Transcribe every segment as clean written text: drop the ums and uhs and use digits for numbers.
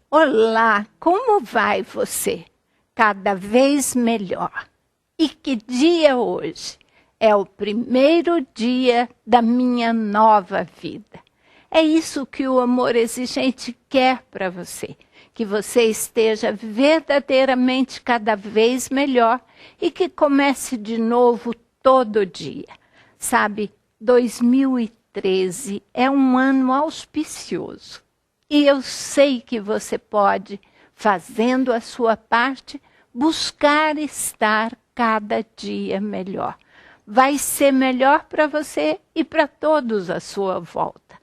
Olá, como vai você? Cada vez melhor. E que dia hoje? É o primeiro dia da minha nova vida. É isso que o amor exigente quer para você. Que você esteja verdadeiramente cada vez melhor e que comece de novo todo dia. Sabe, 2013 é um ano auspicioso. E eu sei que você pode, fazendo a sua parte, buscar estar cada dia melhor. Vai ser melhor para você e para todos à sua volta.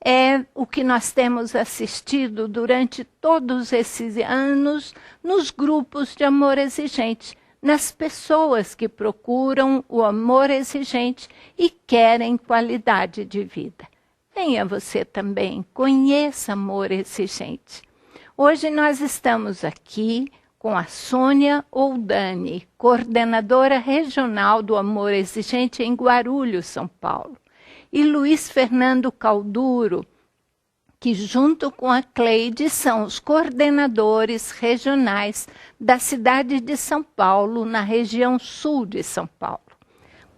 É o que nós temos assistido durante todos esses anos nos grupos de amor exigente, nas pessoas que procuram o amor exigente e querem qualidade de vida. Venha você também, conheça amor exigente. Hoje nós estamos aqui com a Sônia Oldani, coordenadora regional do Amor Exigente em Guarulhos, São Paulo, e Luiz Fernando Calduro, que junto com a Cleide são os coordenadores regionais da cidade de São Paulo, na região sul de São Paulo.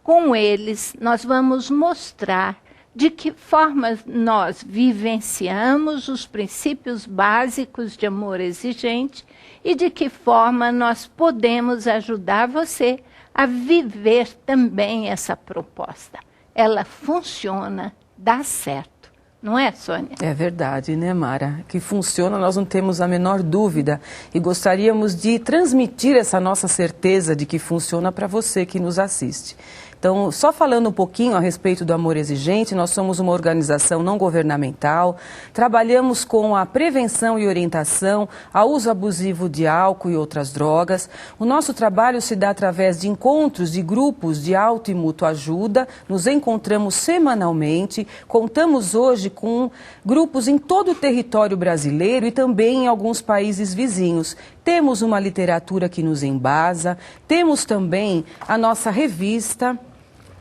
Com eles, nós vamos mostrar de que forma nós vivenciamos os princípios básicos de amor exigente e de que forma nós podemos ajudar você a viver também essa proposta. Ela funciona, dá certo. Não é, Sônia? É verdade, né, Mara? Que funciona, nós não temos a menor dúvida. E gostaríamos de transmitir essa nossa certeza de que funciona para você que nos assiste. Então, só falando um pouquinho a respeito do Amor Exigente, nós somos uma organização não governamental, trabalhamos com a prevenção e orientação ao uso abusivo de álcool e outras drogas. O nosso trabalho se dá através de encontros de grupos de auto e mútua ajuda, nos encontramos semanalmente, contamos hoje com grupos em todo o território brasileiro e também em alguns países vizinhos. Temos uma literatura que nos embasa, temos também a nossa revista,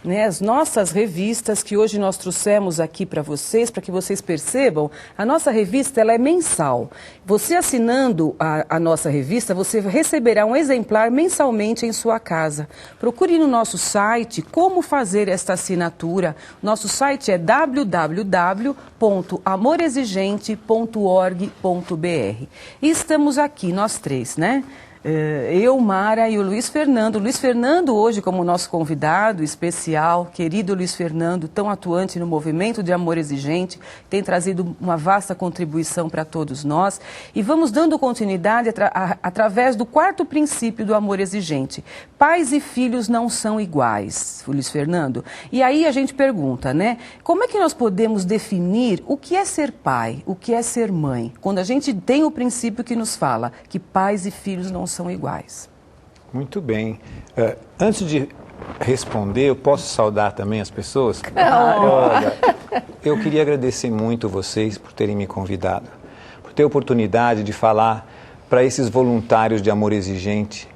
né, as nossas revistas que hoje nós trouxemos aqui para que vocês percebam, a nossa revista ela é mensal. Você assinando a nossa revista, você receberá um exemplar mensalmente em sua casa. Procure no nosso site como fazer esta assinatura. Nosso site é www.amorexigente.org.br. E estamos aqui, nós três, né? Eu, Mara e o Luiz Fernando. Luiz Fernando hoje como nosso convidado especial, querido Luiz Fernando, tão atuante no movimento de amor exigente, tem trazido uma vasta contribuição para todos nós. E vamos dando continuidade através do quarto princípio do amor exigente. Pais e filhos não são iguais, Luiz Fernando. E aí a gente pergunta, né? Como é que nós podemos definir o que é ser pai, o que é ser mãe? Quando a gente tem o princípio que nos fala que pais e filhos não são iguais. Muito bem. Antes de responder, eu posso saudar também as pessoas? Claro. Olha, eu queria agradecer muito vocês por terem me convidado, por ter a oportunidade de falar para esses voluntários de amor exigente,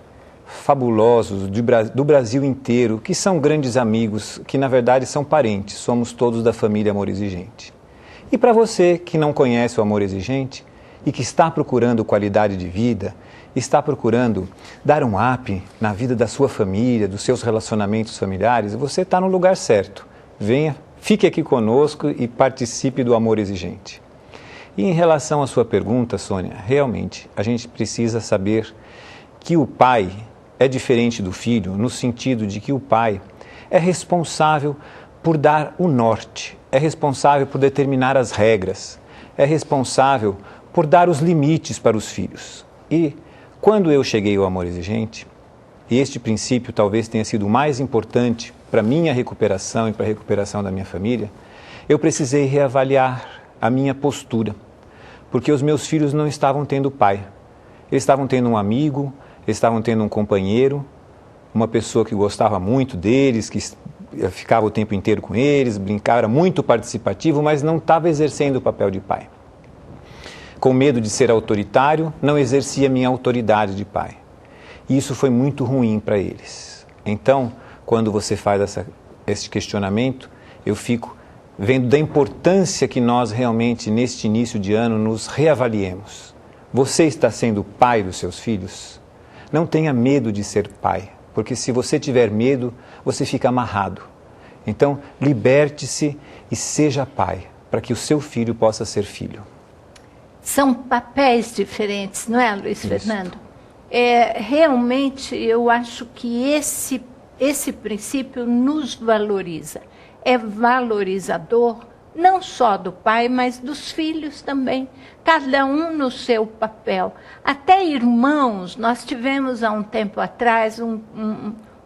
fabulosos, do Brasil inteiro, que são grandes amigos, que na verdade são parentes, somos todos da família Amor Exigente. E para você que não conhece o amor exigente e que está procurando qualidade de vida, está procurando dar um up na vida da sua família, dos seus relacionamentos familiares, você está no lugar certo. Venha, fique aqui conosco e participe do Amor Exigente. E em relação à sua pergunta, Sônia, realmente a gente precisa saber que o pai é diferente do filho, no sentido de que o pai é responsável por dar o norte, é responsável por determinar as regras, é responsável por dar os limites para os filhos. E quando eu cheguei ao Amor Exigente, e este princípio talvez tenha sido o mais importante para a minha recuperação e para a recuperação da minha família, eu precisei reavaliar a minha postura, porque os meus filhos não estavam tendo pai. Eles estavam tendo um amigo, eles estavam tendo um companheiro, uma pessoa que gostava muito deles, que ficava o tempo inteiro com eles, brincava, era muito participativo, mas não estava exercendo o papel de pai. Com medo de ser autoritário, não exercia minha autoridade de pai. E isso foi muito ruim para eles. Então, quando você faz esse questionamento, eu fico vendo da importância que nós realmente, neste início de ano, nos reavaliemos. Você está sendo pai dos seus filhos? Não tenha medo de ser pai, porque se você tiver medo, você fica amarrado. Então, liberte-se e seja pai, para que o seu filho possa ser filho. São papéis diferentes, não é, Luiz Fernando? Realmente, eu acho que esse princípio nos valoriza. É valorizador, não só do pai, mas dos filhos também. Cada um no seu papel. Até irmãos, nós tivemos há um tempo atrás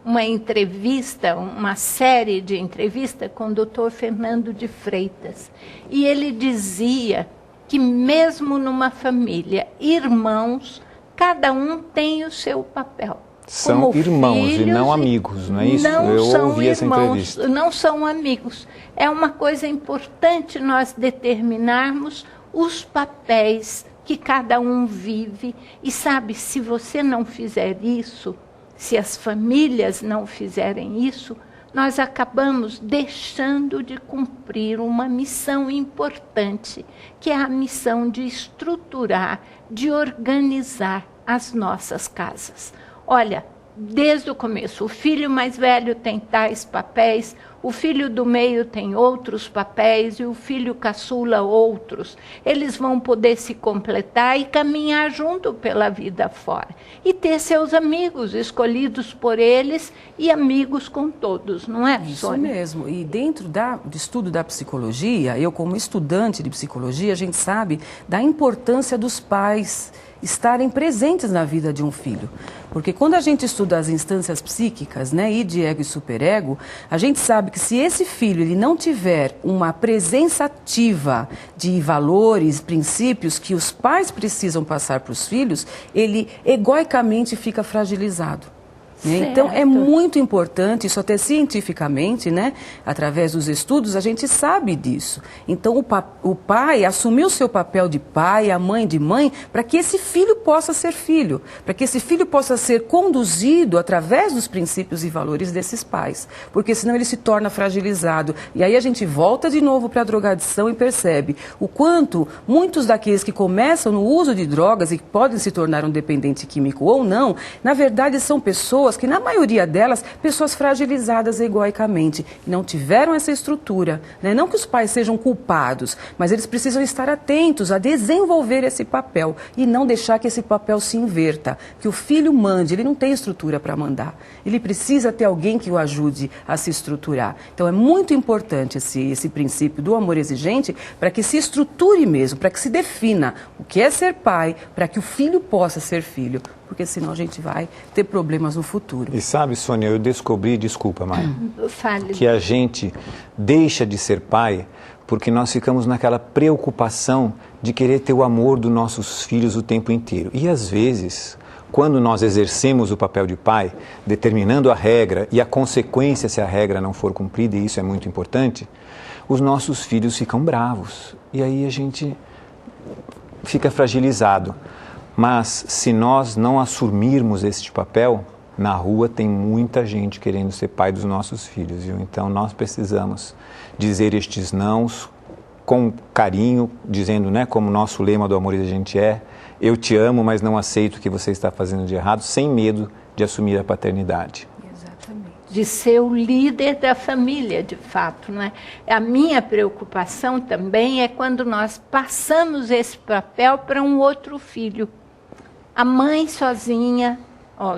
uma entrevista, uma série de entrevistas com o Dr. Fernando de Freitas. E ele dizia que mesmo numa família, irmãos, cada um tem o seu papel. São como irmãos filhos, e não amigos, não é isso? Eu ouvi essa entrevista. Não são amigos. É uma coisa importante nós determinarmos os papéis que cada um vive. E sabe, se você não fizer isso, se as famílias não fizerem isso, nós acabamos deixando de cumprir uma missão importante, que é a missão de estruturar, de organizar as nossas casas. Olha, desde o começo, o filho mais velho tem tais papéis, o filho do meio tem outros papéis e o filho caçula outros. Eles vão poder se completar e caminhar junto pela vida fora. E ter seus amigos escolhidos por eles e amigos com todos, não é, Sônia? Isso mesmo. E dentro do estudo da psicologia, eu como estudante de psicologia, a gente sabe da importância dos pais estarem presentes na vida de um filho. Porque quando a gente estuda as instâncias psíquicas, né, id, ego e superego, a gente sabe que se esse filho ele não tiver uma presença ativa de valores, princípios que os pais precisam passar para os filhos, ele egoicamente fica fragilizado. Então, é muito importante, isso até cientificamente, né, através dos estudos, a gente sabe disso. Então, o pai assumiu o seu papel de pai, a mãe de mãe, para que esse filho possa ser filho, para que esse filho possa ser conduzido através dos princípios e valores desses pais, porque senão ele se torna fragilizado. E aí a gente volta de novo para a drogadição e percebe o quanto muitos daqueles que começam no uso de drogas e que podem se tornar um dependente químico ou não, na verdade são pessoas que, na maioria delas, pessoas fragilizadas egoicamente, não tiveram essa estrutura, né? Não que os pais sejam culpados, mas eles precisam estar atentos a desenvolver esse papel e não deixar que esse papel se inverta, que o filho mande, ele não tem estrutura para mandar, ele precisa ter alguém que o ajude a se estruturar. Então é muito importante esse princípio do amor exigente para que se estruture mesmo, para que se defina o que é ser pai, para que o filho possa ser filho, porque senão a gente vai ter problemas no futuro. E sabe, Sônia, eu descobri, desculpa, Maia, que a gente deixa de ser pai porque nós ficamos naquela preocupação de querer ter o amor dos nossos filhos o tempo inteiro. E às vezes, quando nós exercemos o papel de pai, determinando a regra e a consequência se a regra não for cumprida, e isso é muito importante, os nossos filhos ficam bravos. E aí a gente fica fragilizado. Mas se nós não assumirmos este papel, na rua tem muita gente querendo ser pai dos nossos filhos, viu? Então nós precisamos dizer estes nãos com carinho, dizendo, né, como o nosso lema do amor exigente é: eu te amo, mas não aceito o que você está fazendo de errado, sem medo de assumir a paternidade. De ser o líder da família, de fato, né? A minha preocupação também é quando nós passamos esse papel para um outro filho. A mãe sozinha,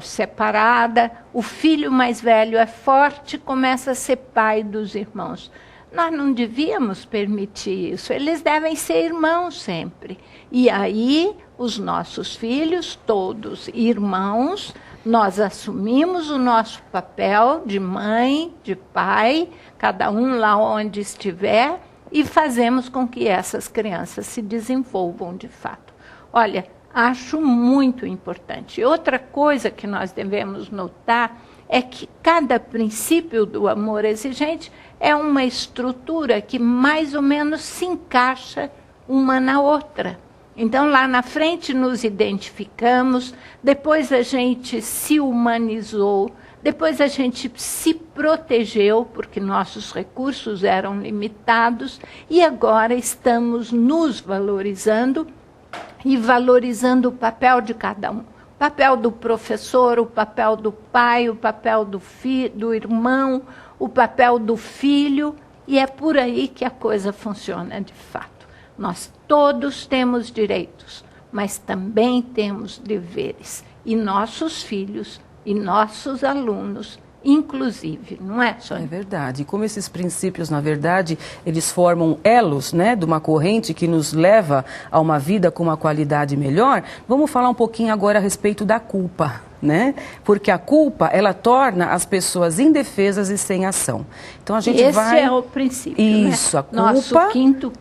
separada, o filho mais velho é forte, começa a ser pai dos irmãos. Nós não devíamos permitir isso, eles devem ser irmãos sempre. E aí, os nossos filhos, todos irmãos, nós assumimos o nosso papel de mãe, de pai, cada um lá onde estiver, e fazemos com que essas crianças se desenvolvam de fato. Olha, acho muito importante. Outra coisa que nós devemos notar é que cada princípio do amor exigente é uma estrutura que mais ou menos se encaixa uma na outra. Então, lá na frente nos identificamos, depois a gente se humanizou, depois a gente se protegeu, porque nossos recursos eram limitados, e agora estamos nos valorizando e valorizando o papel de cada um. O papel do professor, o papel do pai, o papel do irmão, o papel do filho, e é por aí que a coisa funciona de fato. Nós todos temos direitos, mas também temos deveres. E nossos filhos e nossos alunos, inclusive, não é, Sônia? É verdade. E como esses princípios, na verdade, eles formam elos, né, de uma corrente que nos leva a uma vida com uma qualidade melhor, vamos falar um pouquinho agora a respeito da culpa, né? Porque a culpa, ela torna as pessoas indefesas e sem ação. Então a gente Esse vai... é o princípio, Isso, né? a culpa... Nosso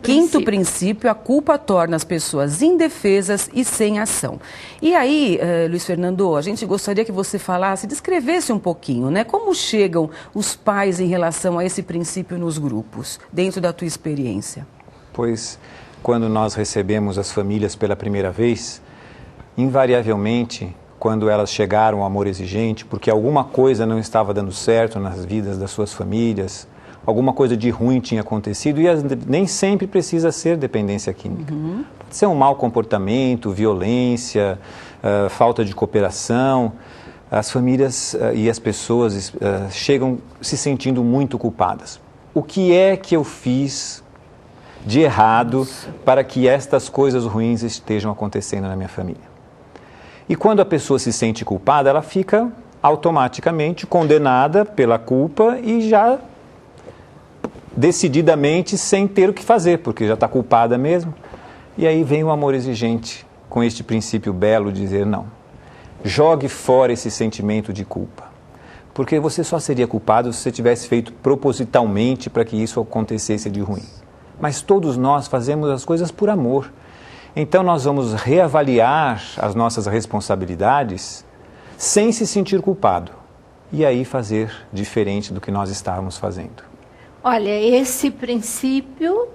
quinto princípio, a culpa torna as pessoas indefesas e sem ação. E aí, Luiz Fernando, a gente gostaria que você falasse, descrevesse um pouquinho, né? Como chegam os pais em relação a esse princípio nos grupos, dentro da tua experiência? Pois, quando nós recebemos as famílias pela primeira vez, invariavelmente, quando elas chegaram ao amor exigente, porque alguma coisa não estava dando certo nas vidas das suas famílias, alguma coisa de ruim tinha acontecido, e nem sempre precisa ser dependência química. Pode ser um mau comportamento, violência, falta de cooperação. As famílias e as pessoas chegam se sentindo muito culpadas. O que é que eu fiz de errado para que estas coisas ruins estejam acontecendo na minha família? E quando a pessoa se sente culpada, ela fica automaticamente condenada pela culpa e já decididamente sem ter o que fazer, porque já está culpada mesmo. E aí vem o amor exigente com este princípio belo de dizer não. Jogue fora esse sentimento de culpa, porque você só seria culpado se você tivesse feito propositalmente para que isso acontecesse de ruim. Mas todos nós fazemos as coisas por amor. Então nós vamos reavaliar as nossas responsabilidades sem se sentir culpado e aí fazer diferente do que nós estávamos fazendo. Olha, esse princípio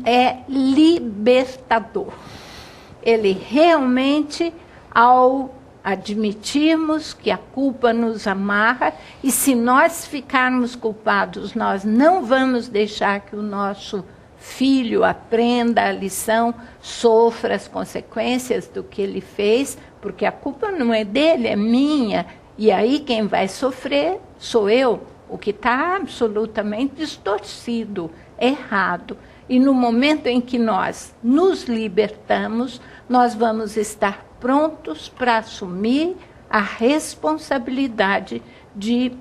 é libertador. Ele realmente, ao admitirmos que a culpa nos amarra, e se nós ficarmos culpados, nós não vamos deixar que o nosso filho aprenda a lição, sofra as consequências do que ele fez, porque a culpa não é dele, é minha, e aí quem vai sofrer sou eu, o que está absolutamente distorcido, errado. E no momento em que nós nos libertamos, nós vamos estar prontos para assumir a responsabilidade de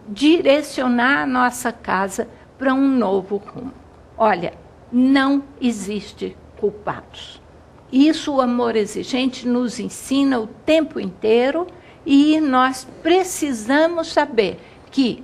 direcionar a nossa casa para um novo rumo. Olha, não existe culpados. Isso o amor exigente nos ensina o tempo inteiro e nós precisamos saber que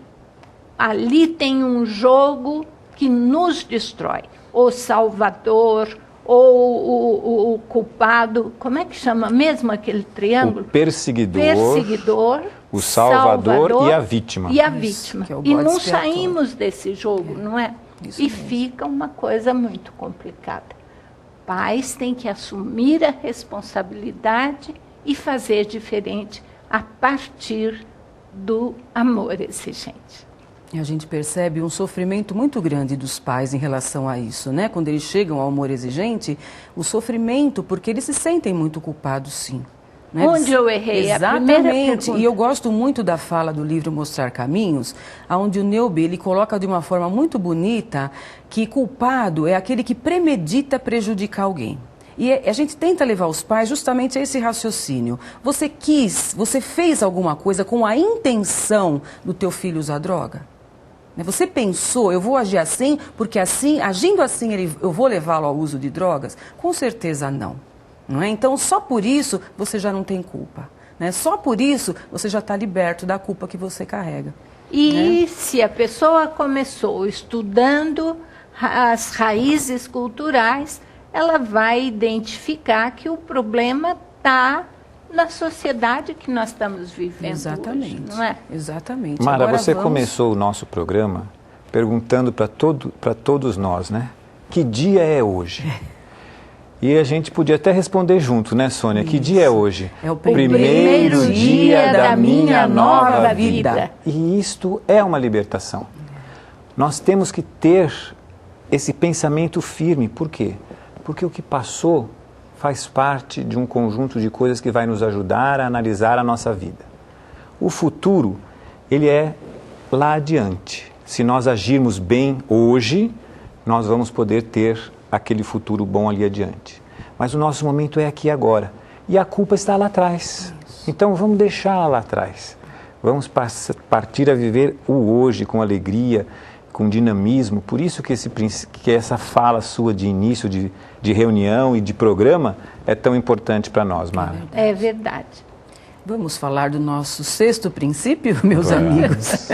ali tem um jogo que nos destrói. O salvador ou o culpado, como é que chama mesmo aquele triângulo? O perseguidor, o salvador e a vítima. E a vítima. E não saímos desse jogo, não é? Isso e mesmo. Fica uma coisa muito complicada. Pais têm que assumir a responsabilidade e fazer diferente a partir do amor exigente. E a gente percebe um sofrimento muito grande dos pais em relação a isso, né? Quando eles chegam ao amor exigente, o sofrimento, porque eles se sentem muito culpados, sim. Né? Onde eu errei? Exatamente. E eu gosto muito da fala do livro Mostrar Caminhos, onde o Neuby, ele coloca de uma forma muito bonita que culpado é aquele que premedita prejudicar alguém. E a gente tenta levar os pais justamente a esse raciocínio. Você fez alguma coisa com a intenção do teu filho usar droga? Você pensou, eu vou agir assim, porque assim, agindo assim, eu vou levá-lo ao uso de drogas? Com certeza não. Não é? Então, só por isso você já não tem culpa. Né? Só por isso você já está liberto da culpa que você carrega. E né? Se a pessoa começou estudando as raízes culturais, ela vai identificar que o problema está na sociedade que nós estamos vivendo. Exatamente. Hoje, não é? Exatamente. Mara, Agora você começou o nosso programa perguntando para todos nós, né? Que dia é hoje? E a gente podia até responder junto, né, Sônia? Isso. Que dia é hoje? É o primeiro dia da minha nova vida. E isto é uma libertação. Nós temos que ter esse pensamento firme. Por quê? Porque o que passou faz parte de um conjunto de coisas que vai nos ajudar a analisar a nossa vida. O futuro, ele é lá adiante. Se nós agirmos bem hoje, nós vamos poder ter aquele futuro bom ali adiante. Mas o nosso momento é aqui agora. E a culpa está lá atrás. Então vamos deixá-la lá atrás. Vamos partir a viver o hoje com alegria, com dinamismo. Por isso que essa fala sua de início de reunião e de programa é tão importante para nós, Mara. É verdade. Vamos falar do nosso sexto princípio, meus amigos?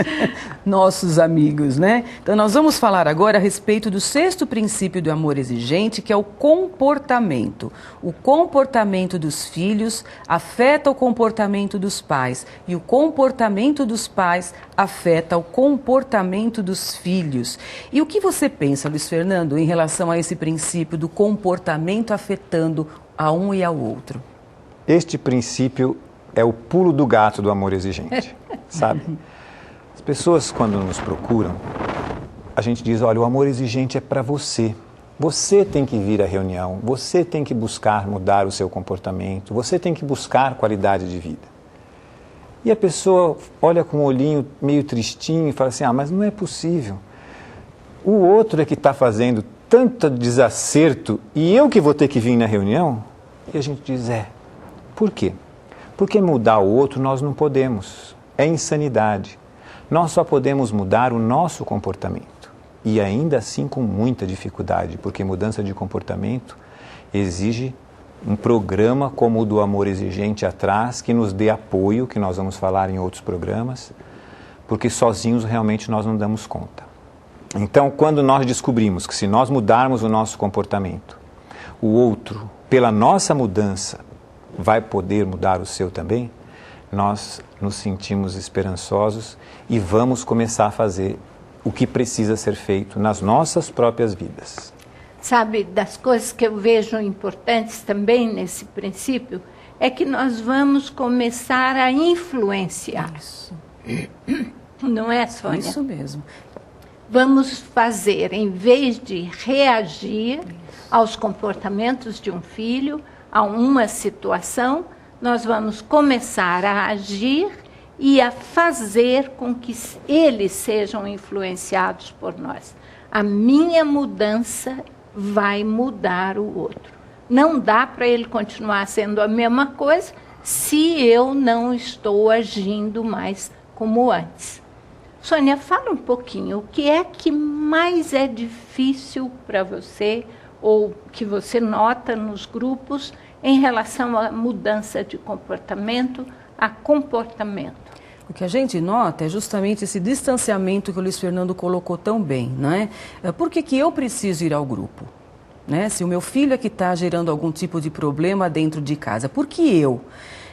Nossos amigos, né? Então, nós vamos falar agora a respeito do sexto princípio do amor exigente, que é o comportamento. O comportamento dos filhos afeta o comportamento dos pais e o comportamento dos pais afeta o comportamento dos filhos. E o que você pensa, Luiz Fernando, em relação a esse princípio do comportamento afetando a um e ao outro? Este princípio é o pulo do gato do amor exigente, sabe? As pessoas, quando nos procuram, a gente diz, olha, o amor exigente é para você. Você tem que vir à reunião, você tem que buscar mudar o seu comportamento, você tem que buscar qualidade de vida. E a pessoa olha com um olhinho meio tristinho e fala assim, mas não é possível. O outro é que está fazendo tanto desacerto e eu que vou ter que vir na reunião? E a gente diz, por quê? Porque mudar o outro nós não podemos, é insanidade. Nós só podemos mudar o nosso comportamento. E ainda assim com muita dificuldade, porque mudança de comportamento exige um programa como o do amor exigente atrás, que nos dê apoio, que nós vamos falar em outros programas, porque sozinhos realmente nós não damos conta. Então, quando nós descobrimos que se nós mudarmos o nosso comportamento, o outro, pela nossa mudança, vai poder mudar o seu também, nós nos sentimos esperançosos e vamos começar a fazer o que precisa ser feito nas nossas próprias vidas. Sabe, das coisas que eu vejo importantes também nesse princípio, é que nós vamos começar a influenciar. Isso. Não é, Sônia? Isso mesmo. Vamos fazer, em vez de reagir aos comportamentos de um filho, a uma situação, nós vamos começar a agir e a fazer com que eles sejam influenciados por nós. A minha mudança vai mudar o outro. Não dá para ele continuar sendo a mesma coisa se eu não estou agindo mais como antes. Sônia, fala um pouquinho, o que é que mais é difícil para você ou que você nota nos grupos em relação à mudança de comportamento a comportamento? O que a gente nota é justamente esse distanciamento que o Luiz Fernando colocou tão bem, não é? Por que eu preciso ir ao grupo? Né? Se o meu filho é que está gerando algum tipo de problema dentro de casa, por que eu?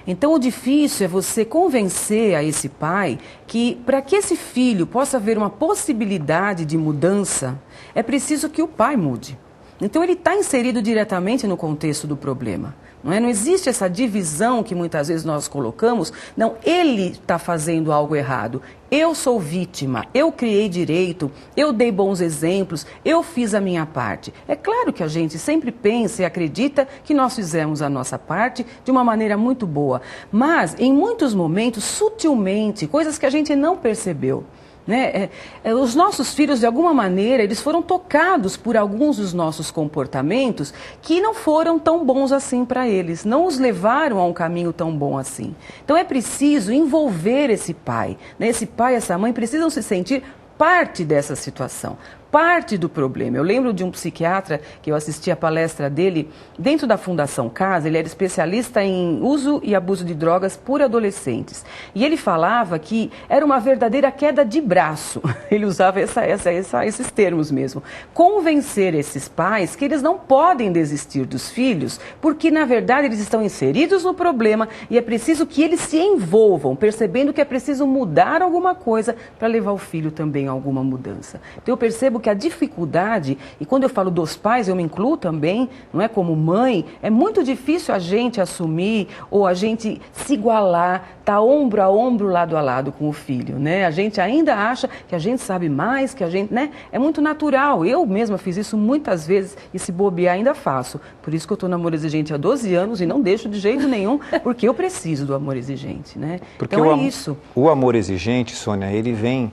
Então, o difícil é você convencer a esse pai que, para que esse filho possa ver uma possibilidade de mudança, é preciso que o pai mude. Então, ele está inserido diretamente no contexto do problema. Não é? Não existe essa divisão que muitas vezes nós colocamos. Não, ele está fazendo algo errado. Eu sou vítima, eu criei direito, eu dei bons exemplos, eu fiz a minha parte. É claro que a gente sempre pensa e acredita que nós fizemos a nossa parte de uma maneira muito boa. Mas, em muitos momentos, sutilmente, coisas que a gente não percebeu. Né? Os nossos filhos, de alguma maneira, eles foram tocados por alguns dos nossos comportamentos que não foram tão bons assim para eles, não os levaram a um caminho tão bom assim. Então é preciso envolver esse pai, né? Esse pai e essa mãe precisam se sentir parte dessa situação, parte do problema. Eu lembro de um psiquiatra que eu assisti a palestra dele dentro da Fundação Casa. Ele era especialista em uso e abuso de drogas por adolescentes. E ele falava que era uma verdadeira queda de braço. Ele usava esses termos mesmo. Convencer esses pais que eles não podem desistir dos filhos, porque na verdade eles estão inseridos no problema e é preciso que eles se envolvam, percebendo que é preciso mudar alguma coisa para levar o filho também a alguma mudança. Então eu percebo que a dificuldade, e quando eu falo dos pais, eu me incluo também, não é, como mãe, é muito difícil a gente assumir ou a gente se igualar tá ombro a ombro, lado a lado com o filho, né? A gente ainda acha que a gente sabe mais, que a gente, né? É muito natural. Eu mesma fiz isso muitas vezes e se bobear ainda faço. Por isso que eu estou no Amor Exigente há 12 anos e não deixo de jeito nenhum, porque eu preciso do amor exigente, né? Porque então isso. O amor exigente, Sônia, ele vem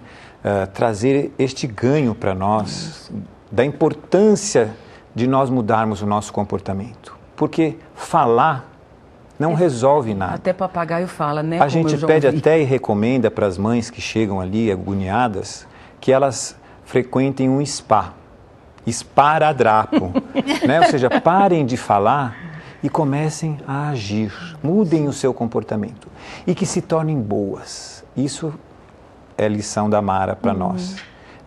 trazer este ganho para nós da importância de nós mudarmos o nosso comportamento. Porque falar não resolve nada. Até papagaio fala, né? A gente pede até e recomenda para as mães que chegam ali agoniadas que elas frequentem um spa, esparadrapo, né? Ou seja, parem de falar e comecem a agir, mudem o seu comportamento e que se tornem boas. Isso é lição da Mara para nós.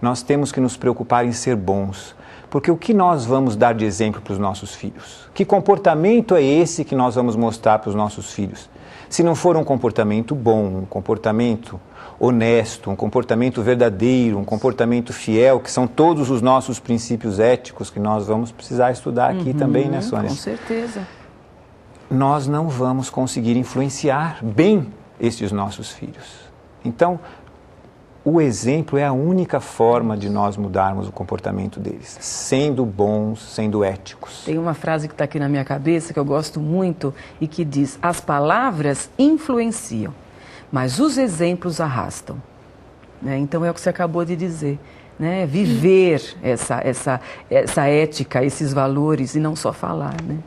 Nós temos que nos preocupar em ser bons, porque o que nós vamos dar de exemplo para os nossos filhos? Que comportamento é esse que nós vamos mostrar para os nossos filhos? Se não for um comportamento bom, um comportamento honesto, um comportamento verdadeiro, um comportamento fiel, que são todos os nossos princípios éticos que nós vamos precisar estudar aqui também, né, Sônia? Com certeza. Nós não vamos conseguir influenciar bem estes nossos filhos. Então, o exemplo é a única forma de nós mudarmos o comportamento deles, sendo bons, sendo éticos. Tem uma frase que está aqui na minha cabeça que eu gosto muito e que diz: as palavras influenciam, mas os exemplos arrastam. Né? Então é o que você acabou de dizer, né? Viver essa ética, esses valores e não só falar, né?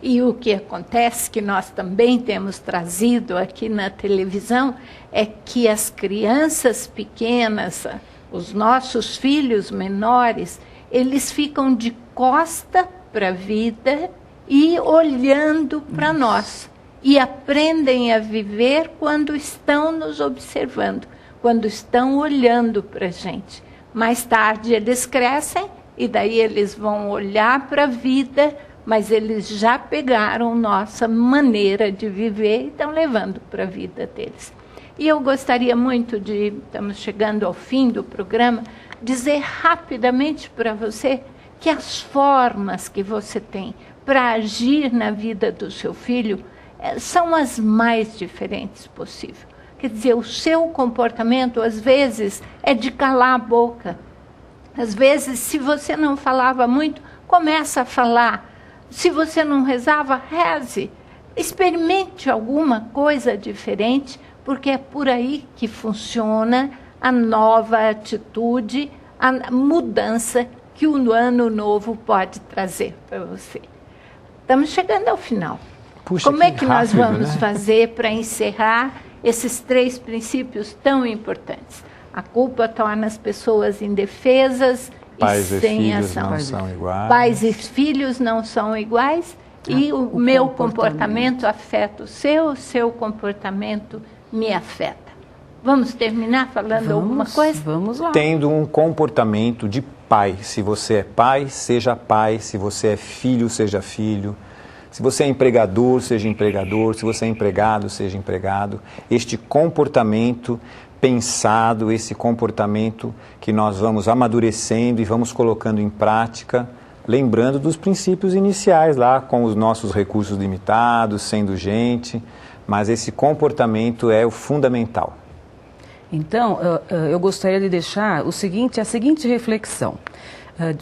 E o que acontece, que nós também temos trazido aqui na televisão, é que as crianças pequenas, os nossos filhos menores, eles ficam de costa para a vida e olhando para nós. E aprendem a viver quando estão nos observando, quando estão olhando para a gente. Mais tarde eles crescem e daí eles vão olhar para a vida, mas eles já pegaram nossa maneira de viver e estão levando para a vida deles. E eu gostaria muito de, estamos chegando ao fim do programa, dizer rapidamente para você que as formas que você tem para agir na vida do seu filho são as mais diferentes possível. Quer dizer, o seu comportamento, às vezes, é de calar a boca. Às vezes, se você não falava muito, começa a falar. Se você não rezava, reze. Experimente alguma coisa diferente, porque é por aí que funciona a nova atitude, a mudança que o ano novo pode trazer para você. Estamos chegando ao final. Puxa, como é que nós rápido, vamos fazer para encerrar esses 3 princípios tão importantes? A culpa torna as pessoas indefesas, pais e sem filhos ação. não são iguais. Pais e filhos não são iguais e o meu comportamento afeta o seu comportamento me afeta. Vamos terminar falando alguma coisa? Vamos lá. Tendo um comportamento de pai. Se você é pai, seja pai. Se você é filho, seja filho. Se você é empregador, seja empregador. Se você é empregado, seja empregado. Este comportamento pensado, esse comportamento que nós vamos amadurecendo e vamos colocando em prática, lembrando dos princípios iniciais lá, com os nossos recursos limitados, sendo gente, mas esse comportamento é o fundamental. Então, eu gostaria de deixar a seguinte reflexão.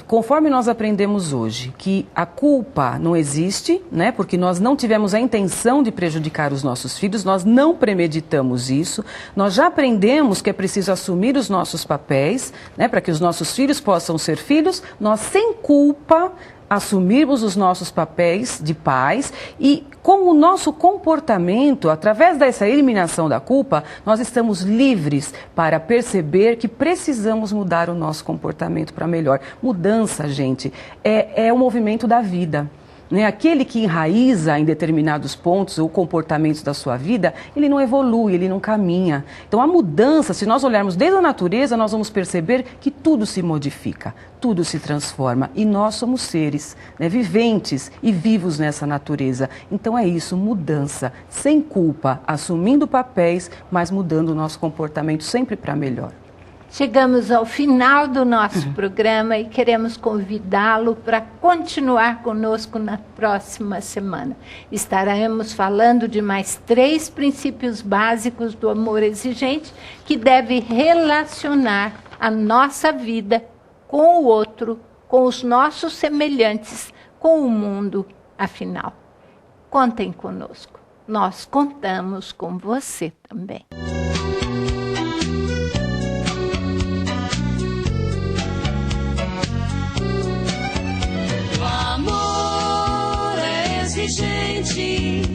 Conforme nós aprendemos hoje que a culpa não existe, né, porque nós não tivemos a intenção de prejudicar os nossos filhos, nós não premeditamos isso, nós já aprendemos que é preciso assumir os nossos papéis, né, para que os nossos filhos possam ser filhos, nós sem culpa assumirmos os nossos papéis de pais e com o nosso comportamento, através dessa eliminação da culpa, nós estamos livres para perceber que precisamos mudar o nosso comportamento para melhor. Mudança, gente, é o movimento da vida. Né? Aquele que enraiza em determinados pontos ou comportamentos da sua vida, ele não evolui, ele não caminha. Então a mudança, se nós olharmos desde a natureza, nós vamos perceber que tudo se modifica, tudo se transforma e nós somos seres, né, viventes e vivos nessa natureza. Então é isso, mudança, sem culpa, assumindo papéis, mas mudando o nosso comportamento sempre para melhor. Chegamos ao final do nosso programa e queremos convidá-lo para continuar conosco na próxima semana. Estaremos falando de mais 3 princípios básicos do amor exigente que deve relacionar a nossa vida com o outro, com os nossos semelhantes, com o mundo, afinal. Contem conosco. Nós contamos com você também. O amor é exigente,